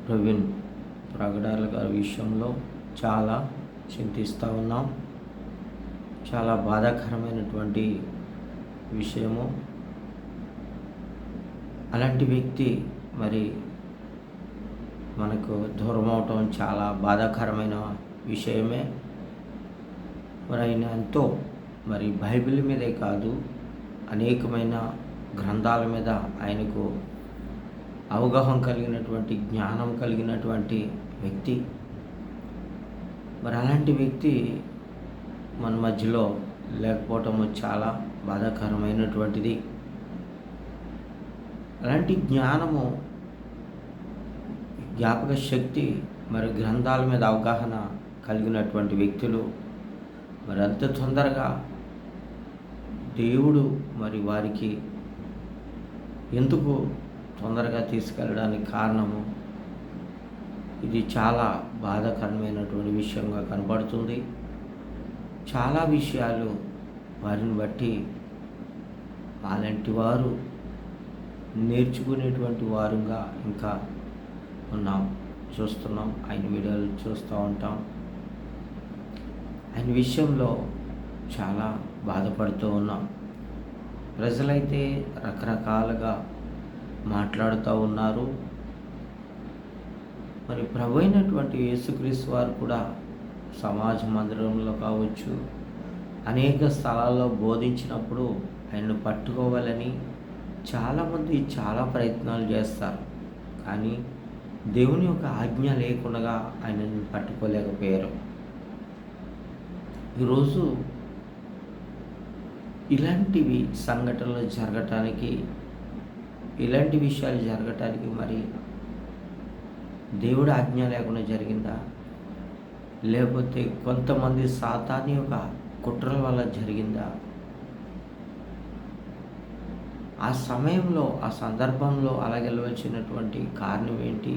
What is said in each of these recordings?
ప్రవీణ్ ప్రగడాల గారి విషయంలో చాలా చింతిస్తూ ఉన్నాం. చాలా బాధాకరమైనటువంటి విషయము. అలాంటి వ్యక్తి మరి మనకు దూరం అవటం చాలా బాధాకరమైన విషయమే. మరి ఆయన ఎంతో మరి బైబిల్ మీదే కాదు, అనేకమైన గ్రంథాల మీద ఆయనకు అవగాహన కలిగినటువంటి, జ్ఞానం కలిగినటువంటి వ్యక్తి. మరి అలాంటి వ్యక్తి మన మధ్యలో లేకపోవటము చాలా బాధాకరమైనటువంటిది. అలాంటి జ్ఞానము, జ్ఞాపక శక్తి, మరి గ్రంథాల మీద అవగాహన కలిగినటువంటి వ్యక్తులు మరి అంత తొందరగా దేవుడు మరి వారికి ఎందుకు తొందరగా తీసుకెళ్ళడానికి కారణము, ఇది చాలా బాధాకరమైనటువంటి విషయంగా కనబడుతుంది. చాలా విషయాలు వారిని బట్టి అలాంటి వారు నేర్చుకునేటువంటి వారుగా ఇంకా చూస్తున్నాం. ఆయన వీడియోలు చూస్తూ ఉంటాం. ఆయన విషయంలో చాలా బాధపడుతూ ఉన్నాం. ప్రజలైతే రకరకాలుగా మాట్లాడుతూ ఉన్నారు. మరి ప్రభు అయినటువంటి యేసుక్రీస్తు వారు కూడా సమాజ మందిరంలో కావచ్చు, అనేక స్థలాల్లో బోధించినప్పుడు ఆయన్ను పట్టుకోవాలని చాలామంది చాలా ప్రయత్నాలు చేస్తారు. కానీ దేవుని యొక్క ఆజ్ఞ లేకుండా ఆయనను పట్టుకోలేకపోయారు. ఈరోజు ఇలాంటివి సంఘటనలు జరగటానికి, ఇలాంటి విషయాలు జరగటానికి మరి దేవుడు ఆజ్ఞ లేకుండా జరిగిందా, లేకపోతే కొంతమంది సాతాను యొక్క కుట్రల వల్ల జరిగిందా? ఆ సమయంలో, ఆ సందర్భంలో అలాగెళ్ళవలసినటువంటి కారణం ఏంటి?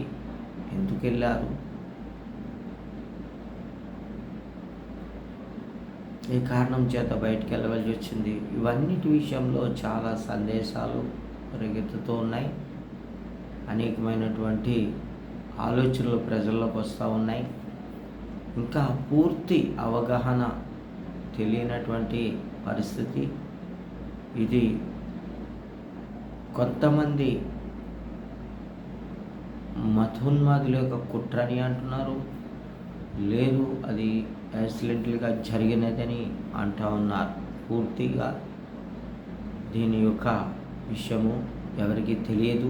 ఎందుకు వెళ్ళారు? ఏ కారణం చేత బయటికి వెళ్ళవలసి వచ్చింది? ఇవన్నిటి విషయంలో చాలా సందేశాలు పరిగెత్తుతూ ఉన్నాయి. అనేకమైనటువంటి ఆలోచనలు ప్రజల్లోకి వస్తూ ఉన్నాయి. ఇంకా పూర్తి అవగాహన తెలియనటువంటి పరిస్థితి ఇది. కొంతమంది మతోన్మాదుల యొక్క కుట్రని అంటున్నారు, లేదు అది యాక్సిడెంటల్గా జరిగినదని అంటూ ఉన్నారు. పూర్తిగా దీని యొక్క విషయము ఎవరికి తెలియదు.